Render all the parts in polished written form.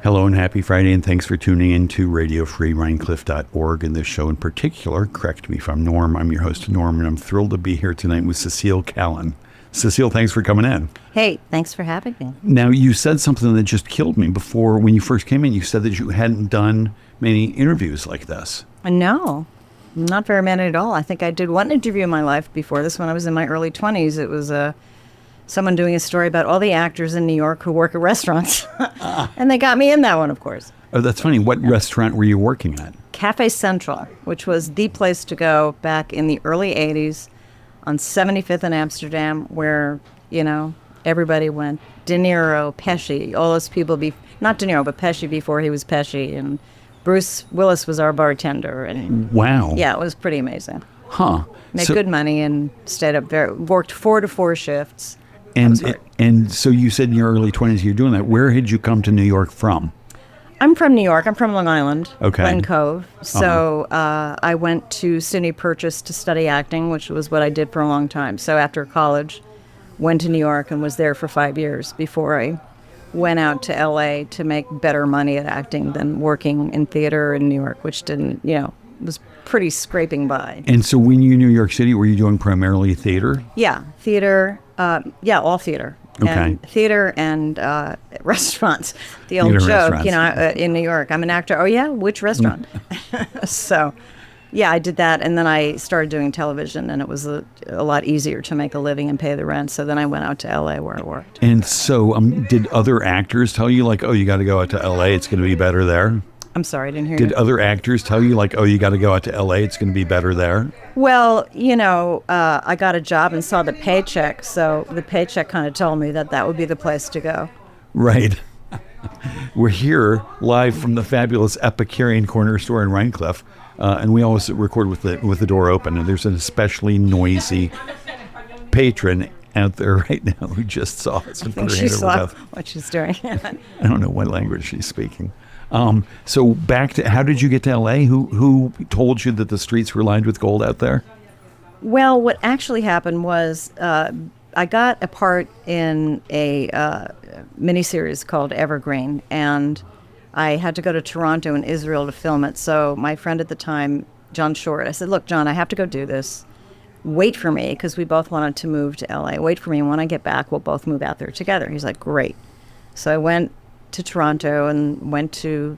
Hello and happy Friday, and thanks for tuning in to RadioFreeRhinecliff.org. And this show in particular, correct me if I'm Norm, I'm your host, Norm, and I'm thrilled to be here tonight with Cecile Callan. Cecile, thanks for coming in. Hey, thanks for having me. Now, you said something that just killed me before. When you first came in, you said that you hadn't done many interviews like this. No, not very many at all. I think I did one interview in my life before this when I was in my early 20s. It was someone doing a story about all the actors in New York who work at restaurants. And they got me in that one, of course. Oh, that's funny. What restaurant were you working at? Cafe Central, which was the place to go back in the early 80s on 75th in Amsterdam, where, everybody went. De Niro, Pesci, all those people, not De Niro, but Pesci before he was Pesci. And Bruce Willis was our bartender. And wow. yeah, it was pretty amazing. Huh. Made good money and stayed up there. Worked 4 to 4 shifts. And so you said in your early 20s you're doing that. Where had you come to New York from? I'm from New York. I'm from Long Island, okay. Glen Cove. So I went to SUNY Purchase to study acting, which was what I did for a long time. So after college, went to New York and was there for 5 years before I went out to L.A. to make better money at acting than working in theater in New York, which didn't, was pretty scraping by. And so when you were in New York City, were you doing primarily theater? Yeah, theater. All theater. Okay. And theater and restaurants. The old Theater joke, restaurants. in New York, I'm an actor. Oh, yeah? Which restaurant? So, yeah, I did that. And then I started doing television, and it was a lot easier to make a living and pay the rent. So then I went out to L.A. where I worked. And so did other actors tell you, like, oh, you got to go out to L.A., it's going to be better there? I'm sorry, I didn't hear you. Did other actors tell you, like, oh, you got to go out to L.A., it's going to be better there? Well, I got a job and saw the paycheck, so the paycheck kind of told me that would be the place to go. Right. We're here live from the fabulous Epicurean Corner Store in Rhinecliff, and we always record with the door open, and there's an especially noisy patron out there right now who just saw us. I think she saw what she's doing. I don't know what language she's speaking. So back to, how did you get to L.A.? Who told you that the streets were lined with gold out there? Well, what actually happened was I got a part in a miniseries called Evergreen, and I had to go to Toronto and Israel to film it. So my friend at the time, John Short, I said, look, John, I have to go do this. Wait for me, because we both wanted to move to L.A. Wait for me, and when I get back, we'll both move out there together. He's like, great. So I went to Toronto and went to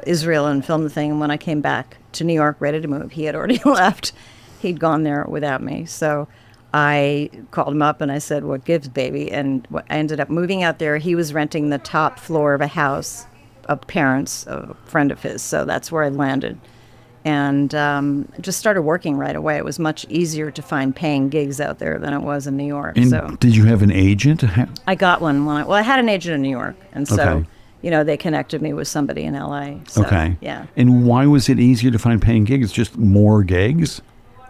Israel and filmed the thing. And when I came back to New York ready to move, he had already left. He'd gone there without me. So I called him up and I said, what gives, baby? And I ended up moving out there. He was renting the top floor of a house of parents, a friend of his. So that's where I landed. And just started working right away. It was much easier to find paying gigs out there than it was in New York. And so did you have an agent? I got one. I had an agent in New York, and so okay. They connected me with somebody in L.A. So, okay. Yeah. And why was it easier to find paying gigs? Just more gigs?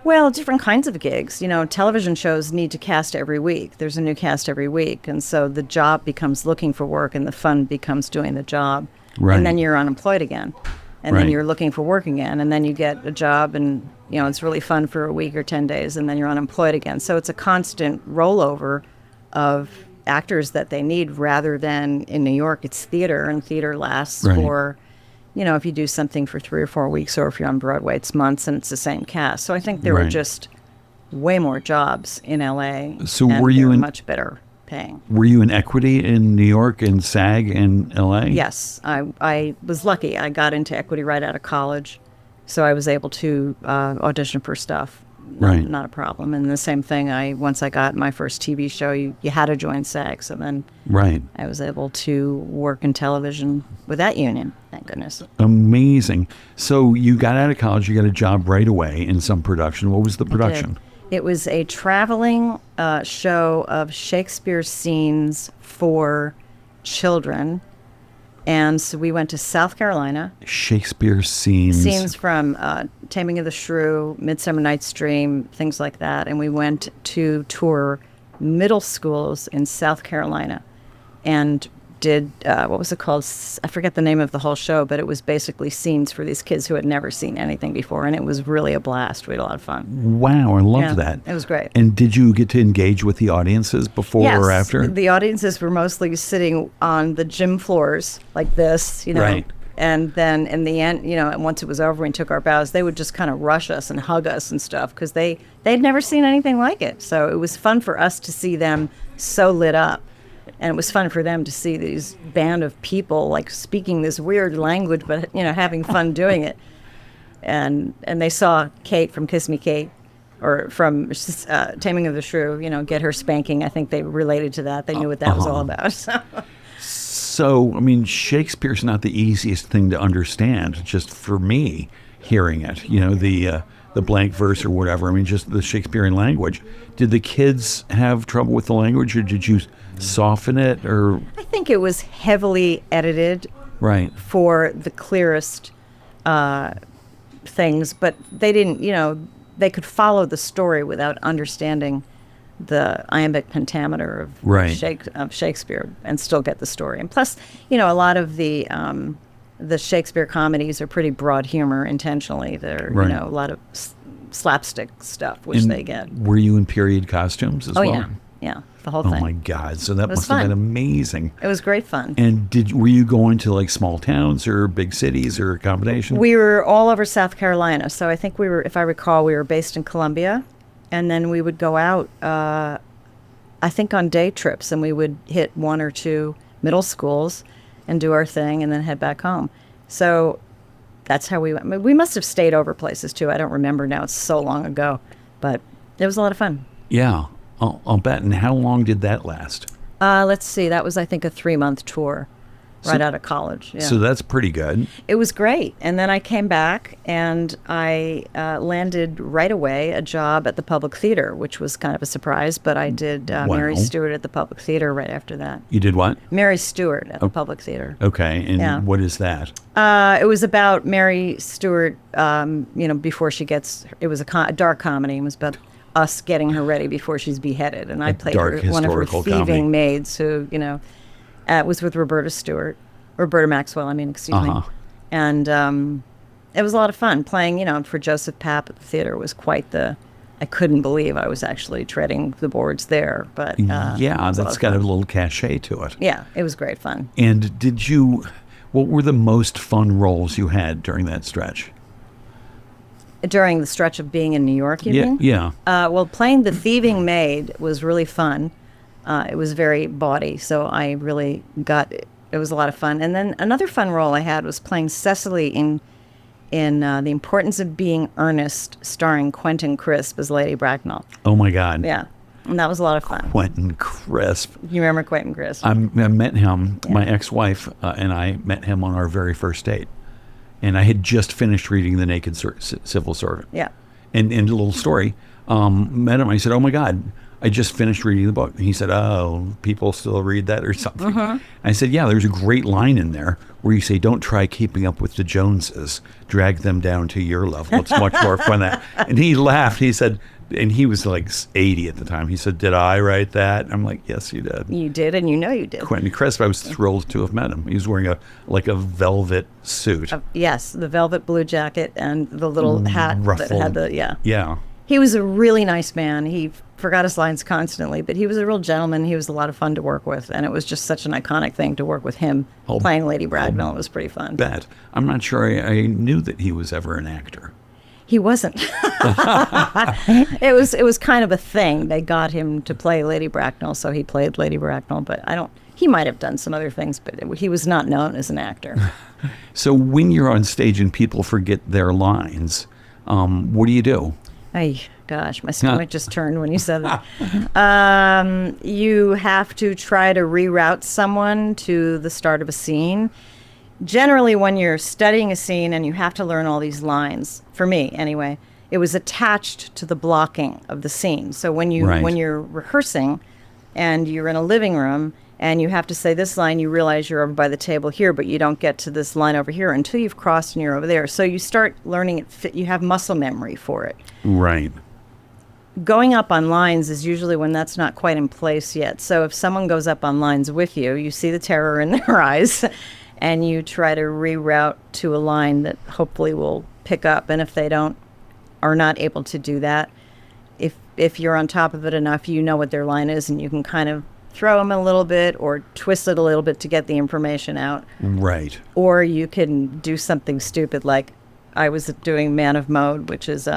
Well, different kinds of gigs. Television shows need to cast every week. There's a new cast every week, and so the job becomes looking for work, and the fun becomes doing the job. Right. And then you're unemployed again. And right. then you're looking for work again, and then you get a job, and it's really fun for a week or 10 days, and then you're unemployed again. So it's a constant rollover of actors that they need, rather than in New York, it's theater, and theater lasts right. for, if you do something for 3 or 4 weeks, or if you're on Broadway, it's months, and it's the same cast. So I think there right. were just way more jobs in L.A. So and were you much better paying. Were you in equity in New York and SAG in L.A.? Yes, I was lucky. I got into equity right out of college, so I was able to audition for stuff. Right. Not a problem. And the same thing, once I got my first TV show, you had to join SAG, so then right. I was able to work in television with that union, thank goodness. Amazing. So you got out of college, you got a job right away in some production. What was the production? It was a traveling show of Shakespeare scenes for children. And so we went to South Carolina. Shakespeare scenes. Scenes from Taming of the Shrew, Midsummer Night's Dream, things like that. And we went to tour middle schools in South Carolina and did, what was it called? I forget the name of the whole show, but it was basically scenes for these kids who had never seen anything before, and it was really a blast. We had a lot of fun. Wow, I love Yeah, that. it was great. And did you get to engage with the audiences before Yes, or after? the audiences were mostly sitting on the gym floors like this, Right. And then in the end, and once it was over and took our bows, they would just kind of rush us and hug us and stuff because they'd never seen anything like it. So it was fun for us to see them so lit up. And it was fun for them to see these band of people like speaking this weird language, but having fun doing it. And they saw Kate from Kiss Me Kate, or from Taming of the Shrew, get her spanking. I think they related to that. They knew what that was all about. So, I mean, Shakespeare's not the easiest thing to understand, just for me hearing it, the blank verse or whatever. I mean, just the Shakespearean language. Did the kids have trouble with the language, or did you soften it? Or I think it was heavily edited right. for the clearest things, but they didn't, they could follow the story without understanding the iambic pentameter of, Right. of Shakespeare and still get the story. And plus, a lot of the Shakespeare comedies are pretty broad humor intentionally. They're, Right. a lot of slapstick stuff, which And they get. Were you in period costumes as Oh, well? yeah. Yeah. The whole Oh thing. my God! So that was must have been fun. amazing. It was great fun. And were you going to like small towns or big cities or a combination? We were all over South Carolina. So I think if I recall, we were based in Columbia. And then we would go out, I think on day trips, and we would hit one or two middle schools and do our thing and then head back home. So that's how we went. I mean, we must have stayed over places too. I don't remember now. It's so long ago. But it was a lot of fun. Yeah, I'll bet. And how long did that last? Let's see. That was, I think, a 3-month tour right out of college. Yeah. So that's pretty good. It was great. And then I came back and I landed right away a job at the Public Theater, which was kind of a surprise, but I did Mary Stuart at the Public Theater right after that. You did what? Mary Stuart at the Public Theater. Okay, and Yeah. what is that? It was about Mary Stuart, before she gets, it was a dark comedy. It was about us getting her ready before she's beheaded. And I played dark one of her historical thieving comedy. maids who, was with Roberta Maxwell, excuse me. Uh-huh. And it was a lot of fun playing, for Joseph Papp at the theater was quite I couldn't believe I was actually treading the boards there. But Yeah, it was that's lot got a of fun. little cachet to it. Yeah, it was great fun. And what were the most fun roles you had during that stretch? During the stretch of being in New York, you mean? Yeah. Well, playing the thieving maid was really fun. It was very bawdy, so I really got it. It was a lot of fun. And then another fun role I had was playing Cecily in The Importance of Being Earnest, starring Quentin Crisp as Lady Bracknell. Oh my God. Yeah, and that was a lot of fun. Quentin Crisp. You remember Quentin Crisp? I met him. My ex-wife and I met him on our very first date, and I had just finished reading The Naked Civil Servant. Yeah. And a little story. Met him. I said, "Oh my God, I just finished reading the book." And he said, "Oh, people still read that or something." Mm-hmm. I said, "Yeah, there's a great line in there where you say, 'Don't try keeping up with the Joneses. Drag them down to your level. It's much more fun than that.'" And he laughed. He said, and he was like 80 at the time. He said, "Did I write that?" I'm like, "Yes, you did." You did, and you did. Quentin Crisp, I was thrilled to have met him. He was wearing a velvet suit. Yes, the velvet blue jacket and the little hat that had the, Yeah. He was a really nice man. He forgot his lines constantly, but he was a real gentleman. He was a lot of fun to work with, and it was just such an iconic thing to work with him playing Lady Bracknell. It was pretty fun. Bet. I'm not sure I knew that he was ever an actor. He wasn't. It was kind of a thing. They got him to play Lady Bracknell, so he played Lady Bracknell, but he might have done some other things, but he was not known as an actor. So when you're on stage and people forget their lines, what do you do? Ay, gosh, my stomach just turned when you said that. You have to try to reroute someone to the start of a scene. Generally, when you're studying a scene and you have to learn all these lines, for me anyway, it was attached to the blocking of the scene. So when you're rehearsing and you're in a living room and you have to say this line, you realize you're over by the table here, but you don't get to this line over here until you've crossed and you're over there. So you start learning it. You have muscle memory for it. Right. going up on lines is usually when that's not quite in place yet. So if someone goes up on lines with you, you see the terror in their eyes, and you try to reroute to a line that hopefully will pick up. And if they are not able to do that, if you're on top of it enough, you know what their line is, and you can kind of throw them a little bit or twist it a little bit to get the information out. Right. Or you can do something stupid like I was doing Man of Mode, which is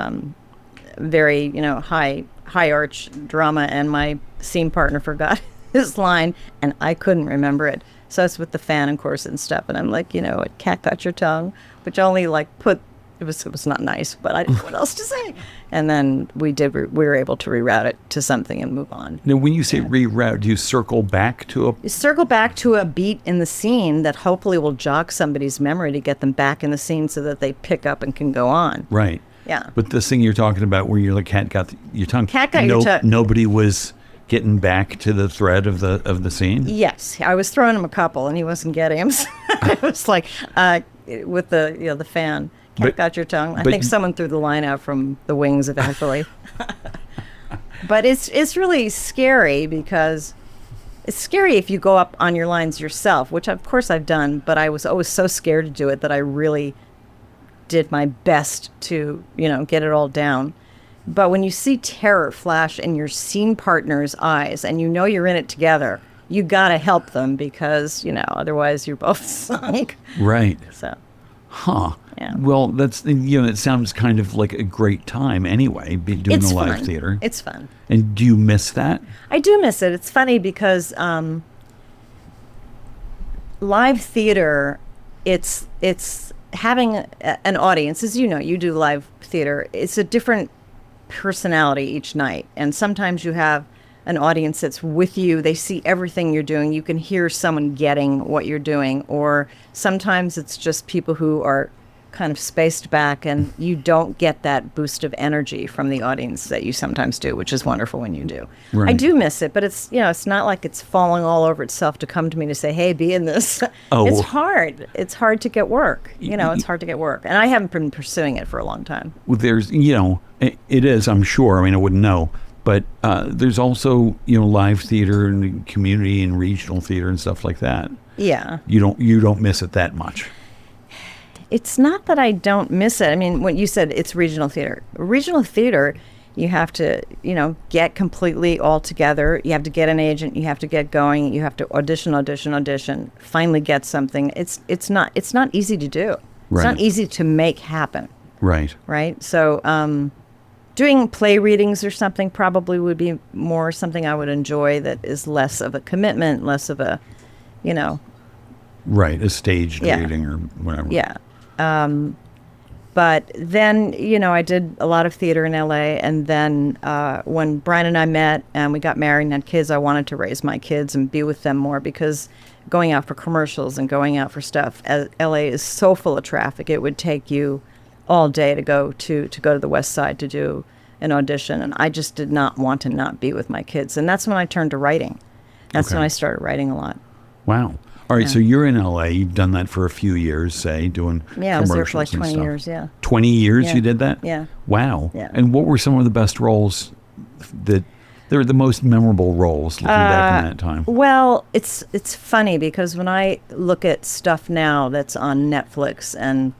very, high arch drama, and my scene partner forgot his line, and I couldn't remember it. So it's with the fan and corset and stuff, and I'm like, cat got your tongue, which only it was not nice, but I didn't know what else to say. And then we were able to reroute it to something and move on. Now, when you say reroute, do you circle back to You circle back to a beat in the scene that hopefully will jog somebody's memory to get them back in the scene so that they pick up and can go on. Right. Yeah. But this thing you're talking about where your cat got your tongue. Cat got your tongue. Nobody was getting back to the thread of the scene? Yes. I was throwing him a couple, and he wasn't getting them. So it was like with the fan. Cat got your tongue. I think someone threw the line out from the wings eventually. But it's really scary because it's scary if you go up on your lines yourself, which of course I've done, but I was always so scared to do it that I really did my best to, get it all down. But when you see terror flash in your scene partner's eyes and you're in it together, you got to help them because, otherwise you're both sunk. Right. So. Huh. Yeah. Well, that's, it sounds kind of like a great time anyway, doing the live theater. It's fun. And do you miss that? I do miss it. It's funny because live theater, it's having an audience. As you know, you do live theater. It's a different personality each night. And sometimes you have an audience that's with you. They see everything you're doing. You can hear someone getting what you're doing. Or sometimes it's just people who are kind of spaced back, and you don't get that boost of energy from the audience that you sometimes do, which is wonderful when you do. Right. I do miss it, but it's it's not like it's falling all over itself to come to me to say, hey, be in this. Oh. It's hard. It's hard to get work. It's hard to get work. And I haven't been pursuing it for a long time. Well, there's, it is, I'm sure. I mean, I wouldn't know. But there's also, live theater and community and regional theater and stuff like that. Yeah. You don't miss it that much. It's not that I don't miss it. I mean, when you said it's regional theater. Regional theater, you have to, get completely all together. You have to get an agent. You have to get going. You have to audition, finally get something. It's not easy to do. Right. It's not easy to make happen. Right. Right? So doing play readings or something probably would be more something I would enjoy that is less of a commitment, less of a, Right, a staged reading or whatever. Yeah. But then, I did a lot of theater in LA. And then when Brian and I met and we got married and had kids, I wanted to raise my kids and be with them more because going out for commercials and going out for stuff, LA is so full of traffic. It would take you all day to go to the West Side to do an audition. And I just did not want to not be with my kids. And that's when I turned to writing. That's when I started writing a lot. Wow. All right, so you're in LA. You've done that for a few years, say, doing I was there for like 20 stuff. years, yeah. 20 years you did that? Yeah. Wow. Yeah. And what were some of the best roles that they were the most memorable roles looking back in that time? Well, it's funny because when I look at stuff now that's on Netflix and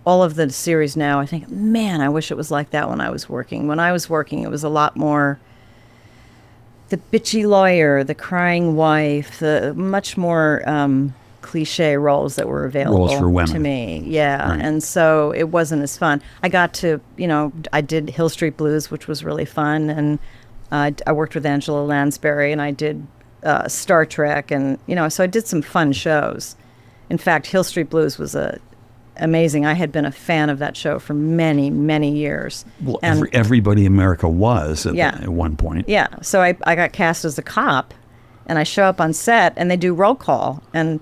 all of the series now, I think, man, I wish it was like that when I was working. When I was working, it was a lot more the bitchy lawyer, the crying wife, the much more cliche roles that were available roles for women. To me. Yeah. Right. And so it wasn't as fun. I got to, I did Hill Street Blues, which was really fun. And I worked with Angela Lansbury, and I did Star Trek. And, so I did some fun shows. In fact, Hill Street Blues was amazing. I had been a fan of that show for many, many years. Well, everybody in America was at one point. Yeah. So I got cast as a cop, and I show up on set, and they do roll call. And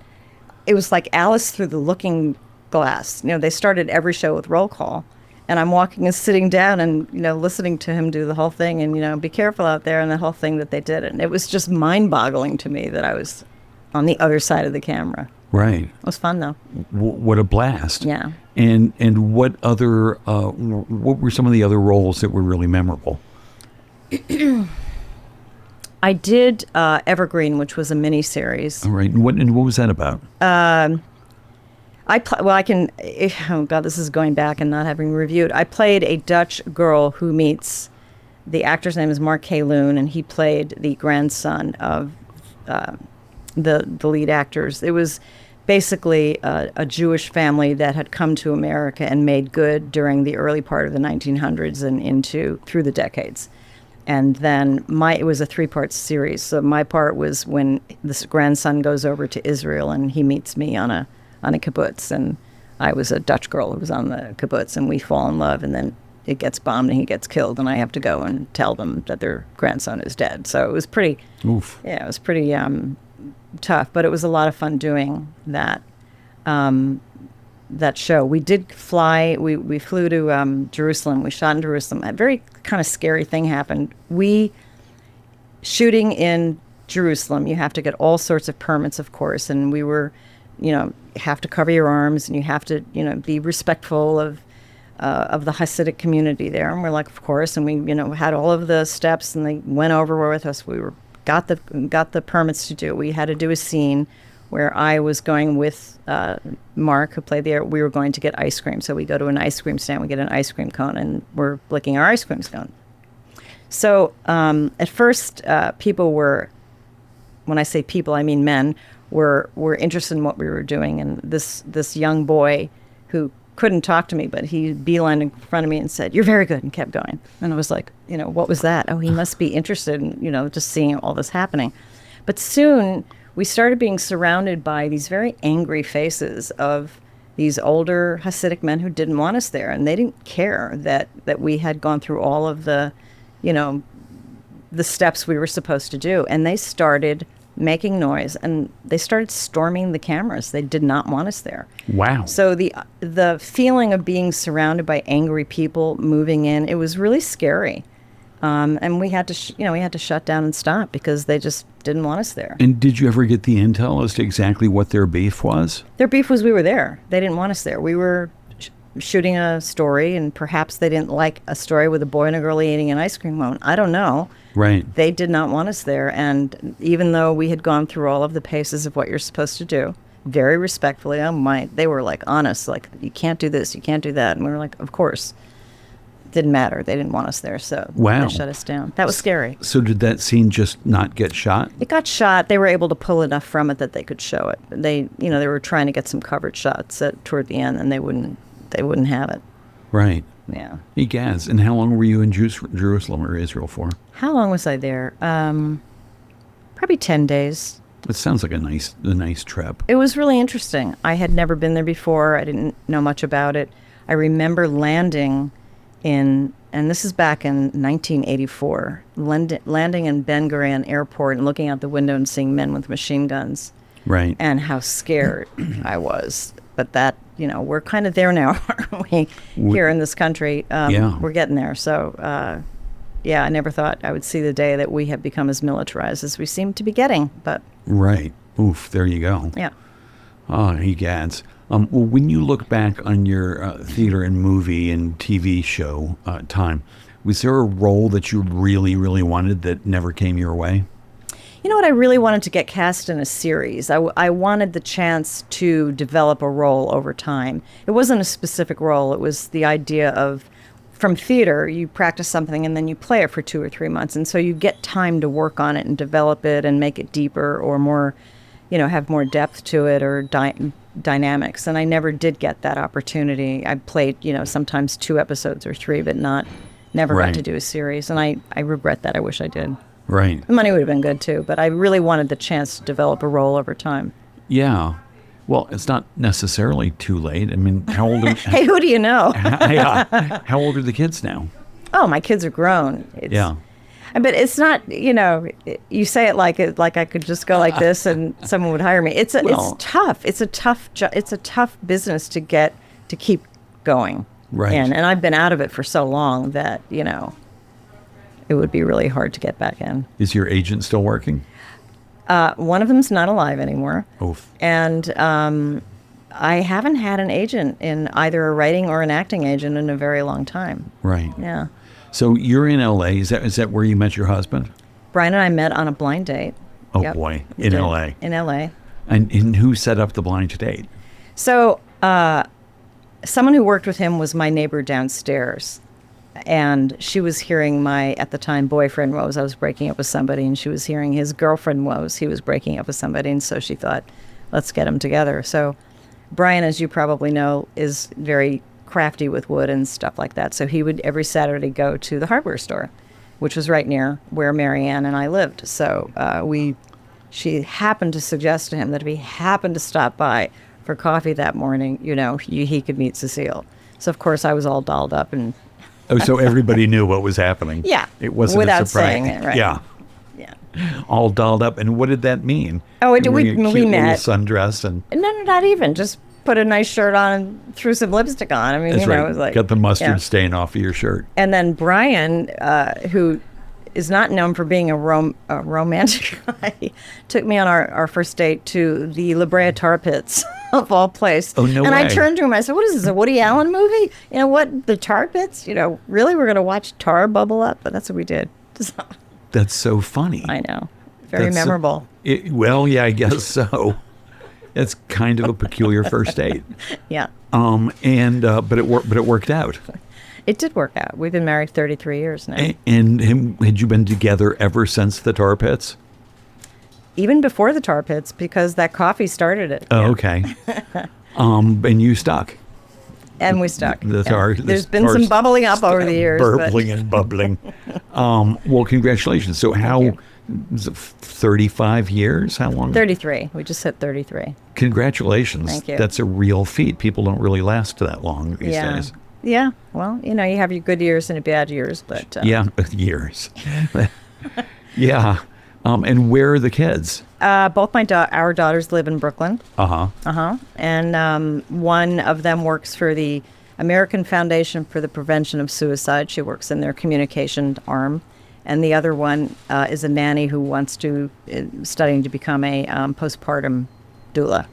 it was like Alice through the looking glass. They started every show with roll call. And I'm walking and sitting down and, listening to him do the whole thing and, be careful out there and the whole thing that they did. And it was just mind-boggling to me that I was on the other side of the camera. Right. It was fun, though. What a blast. Yeah. And what other, what were some of the other roles that were really memorable? I did Evergreen, which was a mini series. All right. And what was that about? Oh God, this is going back and not having reviewed. I played a Dutch girl who meets, the actor's name is Mark Callen, and he played the grandson of the lead actors. It was basically a Jewish family that had come to America and made good during the early part of the 1900s and through the decades. And then it was a 3-part series. So my part was when this grandson goes over to Israel and he meets me on a kibbutz, and I was a Dutch girl who was on the kibbutz, and we fall in love, and then it gets bombed and he gets killed, and I have to go and tell them that their grandson is dead. So it was pretty, it was pretty tough, but it was a lot of fun doing that. That show. We did fly. We flew to Jerusalem. We shot in Jerusalem. A very kind of scary thing happened. Shooting in Jerusalem, you have to get all sorts of permits, of course, and we were, have to cover your arms, and you have to, be respectful of the Hasidic community there. And we're like, of course, and we, had all of the steps, and they went over with us. We got the permits to do it. We had to do a scene where I was going with Mark, who played there. We were going to get ice cream. So we go to an ice cream stand, we get an ice cream cone, and we're licking our ice cream cone. So at first, people were, when I say people, I mean men, were interested in what we were doing. And this young boy who couldn't talk to me, but he beelined in front of me and said, "You're very good," and kept going. And I was like, what was that? Oh, he must be interested in, just seeing all this happening. But soon we started being surrounded by these very angry faces of these older Hasidic men who didn't want us there, and they didn't care that we had gone through all of the, the steps we were supposed to do. And they started making noise, and they started storming the cameras. They did not want us there. Wow. So the feeling of being surrounded by angry people moving in, it was really scary. And we had to shut down and stop because they just didn't want us there. And did you ever get the intel as to exactly what their beef was? Their beef was we were there. They didn't want us there. We were shooting a story, and perhaps they didn't like a story with a boy and a girl eating an ice cream cone. I don't know. Right. They did not want us there. And even though we had gone through all of the paces of what you're supposed to do, very respectfully, they were like honest, like, you can't do this, you can't do that. And we were like, of course. Didn't matter. They didn't want us there, so wow. They shut us down. That was scary. So did that scene just not get shot? It got shot. They were able to pull enough from it that they could show it. They were trying to get some covered shots toward the end, and they wouldn't have it. Right. Yeah. Egaz. And how long were you in Jerusalem or Israel for? How long was I there? Probably 10 days. It sounds like a nice trip. It was really interesting. I had never been there before. I didn't know much about it. I remember landing and this is back in 1984, landing in Ben Gurion Airport and looking out the window and seeing men with machine guns. Right. And how scared I was. But that, we're kind of there now, aren't we, here in this country? Yeah. We're getting there. So, I never thought I would see the day that we have become as militarized as we seem to be getting. But right. Oof, there you go. Yeah. Oh, egads. Well, when you look back on your theater and movie and TV show time, was there a role that you really, really wanted that never came your way? You know what? I really wanted to get cast in a series. I wanted the chance to develop a role over time. It wasn't a specific role. It was the idea of, from theater, you practice something and then you play it for 2 or 3 months. And so you get time to work on it and develop it and make it deeper or more, have more depth to it or dynamics. And I never did get that opportunity. I played, sometimes 2 episodes or 3, but never right. got to do a series. And I regret that. I wish I did. Right. The money would have been good too, but I really wanted the chance to develop a role over time. Yeah. Well, it's not necessarily too late. I mean, how old are Hey, who do you know? Yeah. How old are the kids now? Oh, my kids are grown. Yeah. But it's not, you say it like I could just go like this and someone would hire me. It's tough. It's a tough business to keep going. Right. And I've been out of it for so long that, it would be really hard to get back in. Is your agent still working? One of them's not alive anymore. Oof. And I haven't had an agent in either a writing or an acting agent in a very long time. Right. Yeah. So you're in LA. Is that where you met your husband? Brian and I met on a blind date. Oh Yep, boy, we in did. LA. In LA. And who set up the blind date? So someone who worked with him was my neighbor downstairs. And she was hearing my, at the time, boyfriend woes. I was breaking up with somebody, and she was hearing his girlfriend woes. He was breaking up with somebody, and so she thought, let's get them together. So Brian, as you probably know, is very crafty with wood and stuff like that. So he would every Saturday go to the hardware store, which was right near where Marianne and I lived. So she happened to suggest to him that if he happened to stop by for coffee that morning, he could meet Cecile. So, of course, I was all dolled up and... Oh, so everybody knew what was happening. Yeah. It wasn't without a surprise. saying it, right. Yeah. Yeah. All dolled up. And what did that mean? Oh, You were we in a cute met. little sundress and... No, not even. Just put a nice shirt on and threw some lipstick on. I mean, That's right. it was like... Got the mustard yeah. stain off of your shirt. And then Brian, who is not known for being a romantic guy, took me on our first date to the La Brea Tar Pits, of all place. Oh, no and way. I turned to him, I said, what is this, a Woody Allen movie? You know what, the tar pits? Really, we're going to watch tar bubble up? But that's what we did. That's so funny. I know. Very That's memorable. Well, yeah, I guess so. It's kind of a peculiar first date. Yeah. But it worked out. It did work out. We've been married 33 years now. And had you been together ever since the tar pits? Even before the tar pits, because that coffee started it. Oh, Yeah. okay. And you stuck. And we stuck. The Yeah. tar. There's been some bubbling up over the years. Burbling and bubbling. Well, congratulations. So how, was it 35 years? How long? 33. We just hit 33. Congratulations. Thank you. That's a real feat. People don't really last that long these Yeah. days. Yeah. Well, you have your good years and your bad years, but Yeah, years. Yeah. And where are the kids? both our daughters live in Brooklyn. Uh-huh. And one of them works for the American Foundation for the Prevention of Suicide. She works in their communication arm. And the other one is a nanny who wants to, studying to become a postpartum doula.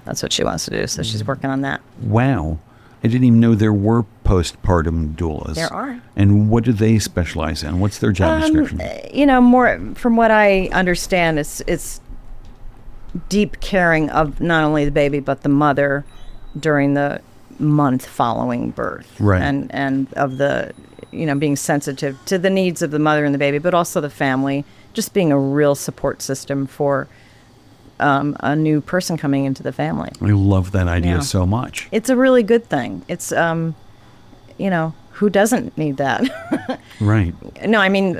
That's what she wants to do. So she's working on that. Wow. I didn't even know there were postpartum doulas. There are. And what do they specialize in? What's their job description? More from what I understand, it's deep caring of not only the baby but the mother during the month following birth. Right. And of the, being sensitive to the needs of the mother and the baby, but also the family, just being a real support system for a new person coming into the family. I love that idea Yeah. so much. It's a really good thing. It's, who doesn't need that? Right. No, I mean,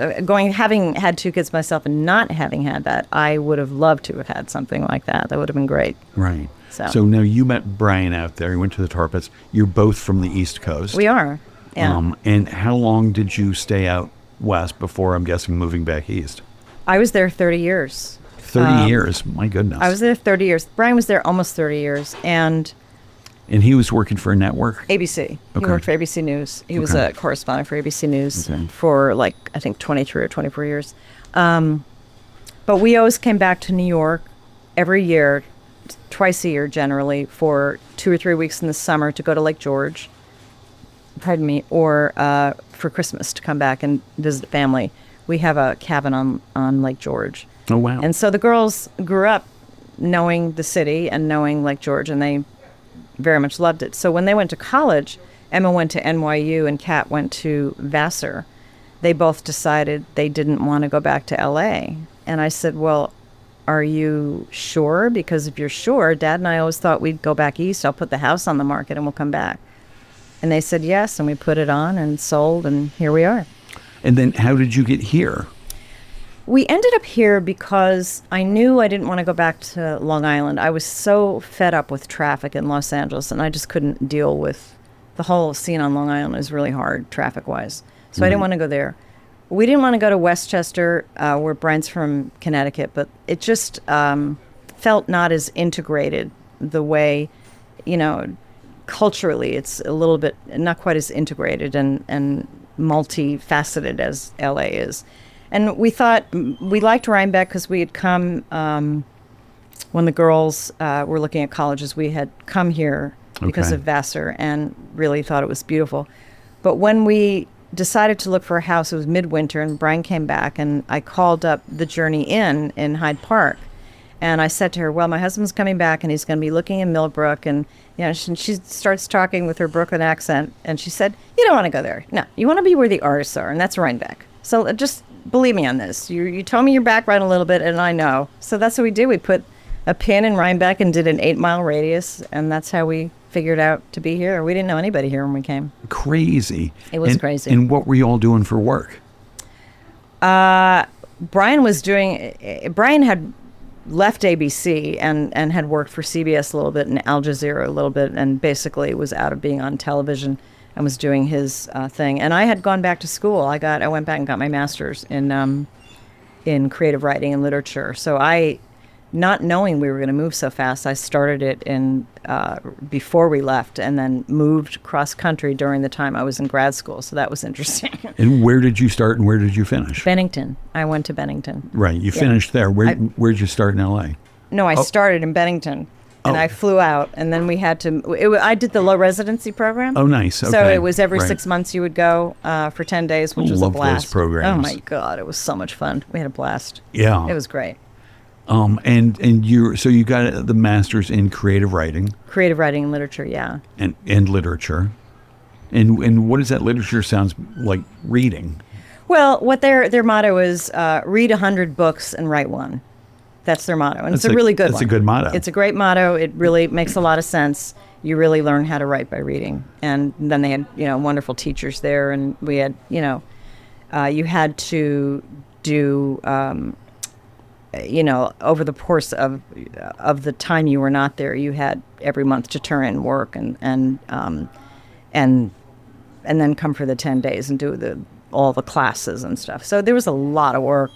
having had two kids myself and not having had that, I would have loved to have had something like that. That would have been great. Right. So now you met Brian out there. You went to the Tar Pits. You're both from the East Coast. We are. Yeah. And how long did you stay out west before, I'm guessing, moving back east? I was there 30 years. 30 years. My goodness. I was there 30 years. Brian was there almost 30 years. And he was working for a network? ABC. He Okay. worked for ABC News. He was Okay. a correspondent for ABC News Okay. for I think 23 or 24 years. But we always came back to New York every year, twice a year generally, for 2 or 3 weeks in the summer to go to Lake George. Pardon me. Or for Christmas to come back and visit family. We have a cabin on Lake George. Oh, wow. And so the girls grew up knowing the city and knowing Lake George, and they very much loved it. So when they went to college, Emma went to NYU and Kat went to Vassar. They both decided they didn't want to go back to LA. And I said, well, are you sure? Because if you're sure, Dad and I always thought we'd go back east. I'll put the house on the market and we'll come back. And they said yes, and we put it on and sold, and here we are. And then how did you get here? We ended up here because I knew I didn't want to go back to Long Island. I was so fed up with traffic in Los Angeles, and I just couldn't deal with the whole scene on Long Island is really hard traffic-wise. So I didn't want to go there. We didn't want to go to Westchester, where Brian's from Connecticut, but it just felt not as integrated the way, culturally it's a little bit not quite as integrated and multifaceted as LA is. And we thought we liked Rhinebeck because we had come when the girls were looking at colleges. We had come here because Okay. of Vassar and really thought it was beautiful. But when we decided to look for a house. It was midwinter, and Brian came back, and I called up the Journey Inn in Hyde Park. And I said to her, well, my husband's coming back, and he's going to be looking in Millbrook. And, she starts talking with her Brooklyn accent, and she said, you don't want to go there. No, you want to be where the artists are, and that's Rhinebeck. So just believe me on this. You told me your background a little bit, and I know. So that's what we did. We put a pin in Rhinebeck and did an 8-mile radius, and that's how we figured out to be here. We didn't know anybody here when we came. Crazy. It was crazy. And what were you all doing for work? Brian had left ABC and had worked for CBS a little bit and Al Jazeera a little bit, and basically was out of being on television and was doing his thing. And I had gone back to school. I went back and got my master's in creative writing and literature. So not knowing we were going to move so fast, I started it before we left, and then moved cross country during the time I was in grad school. So that was interesting. And where did you start and where did you finish? Bennington. I went to Bennington. Right. You finished there. Where'd you start in LA? No, I started in Bennington. And I flew out, and then we had to. I did the low residency program. Oh, nice. Okay. So it was every 6 months you would go for 10 days, which was a blast. Love those programs. Oh my God, it was so much fun. We had a blast. Yeah, it was great. And you got the master's in creative writing and literature, yeah, and literature, and what does that literature sounds like reading? Well, what their motto is: read 100 books and write one. That's their motto, and it's a really good one. That's a good motto. It's a great motto. It really makes a lot of sense. You really learn how to write by reading. And then they had, wonderful teachers there, and we had, you had to do, over the course of the time you were not there, you had every month to turn in work and then come for the 10 days and do all the classes and stuff. So there was a lot of work.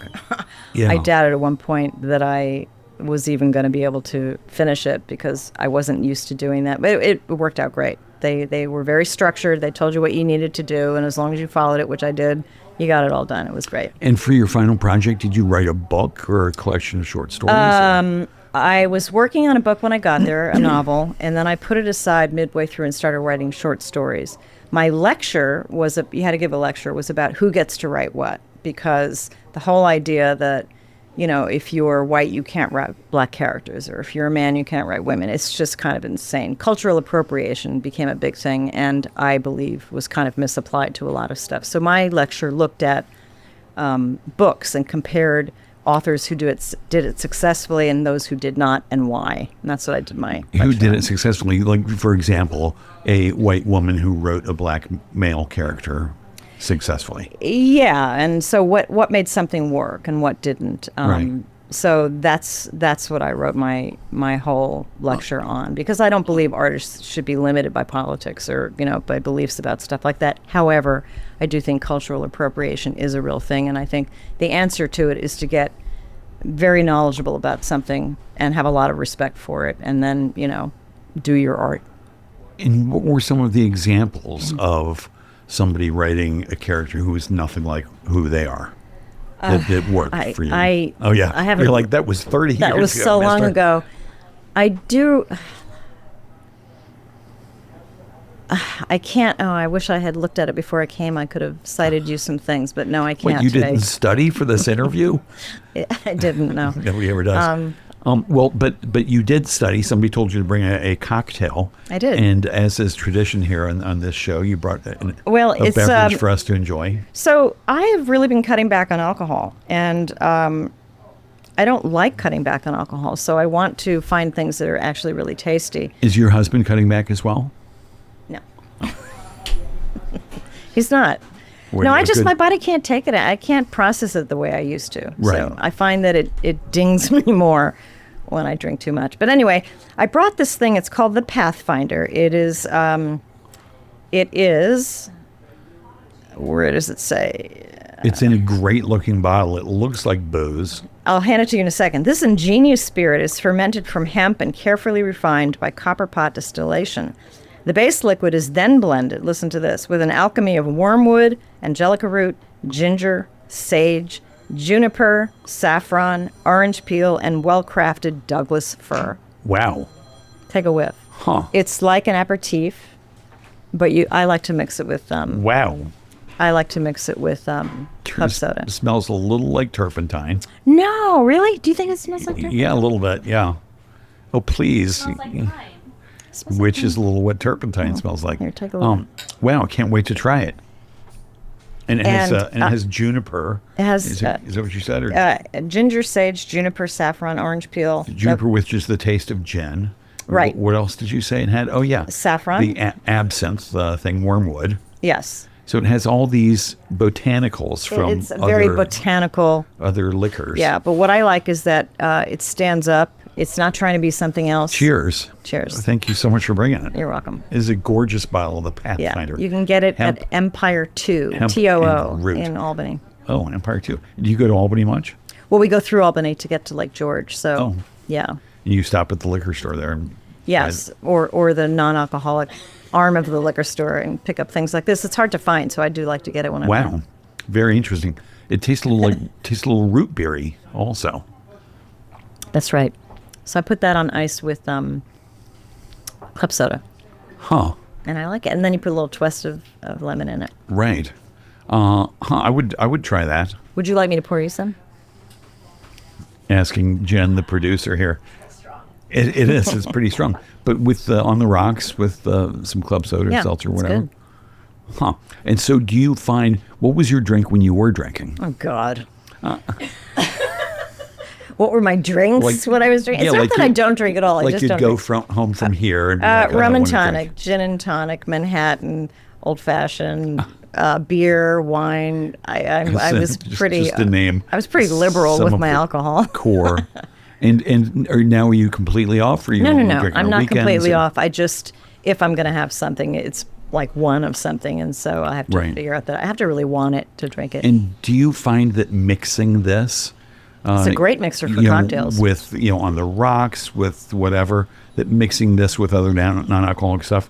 Yeah. I doubted at one point that I was even going to be able to finish it because I wasn't used to doing that. But it worked out great. They were very structured. They told you what you needed to do, and as long as you followed it, which I did, you got it all done. It was great. And for your final project, did you write a book or a collection of short stories? I was working on a book when I got there, a novel, and then I put it aside midway through and started writing short stories. My lecture you had to give a lecture, was about who gets to write what, because the whole idea that, if you're white, you can't write black characters, or if you're a man, you can't write women. It's just kind of insane. Cultural appropriation became a big thing, and I believe was kind of misapplied to a lot of stuff. So my lecture looked at books and compared authors who did it successfully and those who did not, and why. And that's what I did my lecture. Who did it successfully? Like, for example, a white woman who wrote a black male character successfully. Yeah, and so what made something work and what didn't. Right. So that's what I wrote my whole lecture on, because I don't believe artists should be limited by politics or by beliefs about stuff like that. However, I do think cultural appropriation is a real thing, and I think the answer to it is to get very knowledgeable about something and have a lot of respect for it, and then do your art. And what were some of the examples of somebody writing a character who is nothing like who they are? That worked for you. I haven't. You're like, that was 30 years ago. That was so long ago. I do. I can't. Oh, I wish I had looked at it before I came. I could have cited you some things, but no, I can't. What, you didn't study for this interview? I didn't. No. Nobody ever does. Well, but you did study. Somebody told you to bring a cocktail. I did. And as is tradition here on this show, you brought a it's beverage for us to enjoy. So I have really been cutting back on alcohol, and I don't like cutting back on alcohol. So I want to find things that are actually really tasty. Is your husband cutting back as well? No. He's not. My body can't take it. I can't process it the way I used to. Right. So I find that it dings me more when I drink too much. But anyway, I brought this thing. It's called the Pathfinder. It is, where does it say? It's in a great looking bottle. It looks like booze. I'll hand it to you in a second. This ingenious spirit is fermented from hemp and carefully refined by copper pot distillation. The base liquid is then blended, listen to this, with an alchemy of wormwood, angelica root, ginger, sage, juniper, saffron, orange peel, and well-crafted Douglas fir. Wow. Take a whiff. Huh. It's like an aperitif, but I like to mix it with... Wow. I like to mix it with club soda. It smells a little like turpentine. No, really? Do you think it smells like turpentine? Yeah, a little bit. Yeah. Oh, please. Smells like pine. Which is a little what turpentine smells like. Here, take a look. Wow, I can't wait to try it. And it has And, it has juniper. It has Is that what you said? Or ginger, sage, juniper, saffron, orange peel. juniper with just the taste of gin. Right. What else did you say it had? Oh, yeah. Saffron. The absinthe thing, wormwood. Yes. So it has all these botanicals from It's a very botanical. other liquors. Yeah, but what I like is that it stands up. It's not trying to be something else. Cheers. Cheers. Thank you so much for bringing it. You're welcome. It is a gorgeous bottle of the Yeah, Pathfinder. you can get it Hemp- at Empire 2, hemp TOO, and root. in Albany. Oh, Empire 2. Do you go to Albany much? Well, we go through Albany to get to Lake George, so Oh. yeah. You stop at the liquor store there. And Yes, or the non-alcoholic arm of the liquor store and pick up things like this. It's hard to find, so I do like to get it when I'm Wow. there. Very interesting. It tastes a little root beery also. That's right. So I put that on ice with club soda, Huh. and I like it. And then you put a little twist of lemon in it. Right. I would try that. Would you like me to pour you some? Asking Jen, the producer here. It is. It's pretty strong. But with on the rocks with some club soda, Yeah, seltzer, it's whatever. good. Huh. And so do you find, what was your drink when you were drinking? Oh, God. What were my drinks Like- when I was drinking? yeah, It's not like that I you- don't drink at all. I Like just you'd don't go drink. home from here and be like, "Oh, I Rum and wanna drink." tonic, gin and tonic, Manhattan, old fashioned, beer, wine. I was Just- pretty. just to name I was pretty liberal some with of my the alcohol. Core. And are now are you completely off? Or you No. only drinking I'm on not weekends completely or- off. I just, if I'm going to have something, it's like one of something, and so I have to Right. figure out that I have to really want it to drink it. And do you find that mixing this? It's a great mixer for you know, cocktails. with on the rocks, with whatever, that mixing this with other non-alcoholic stuff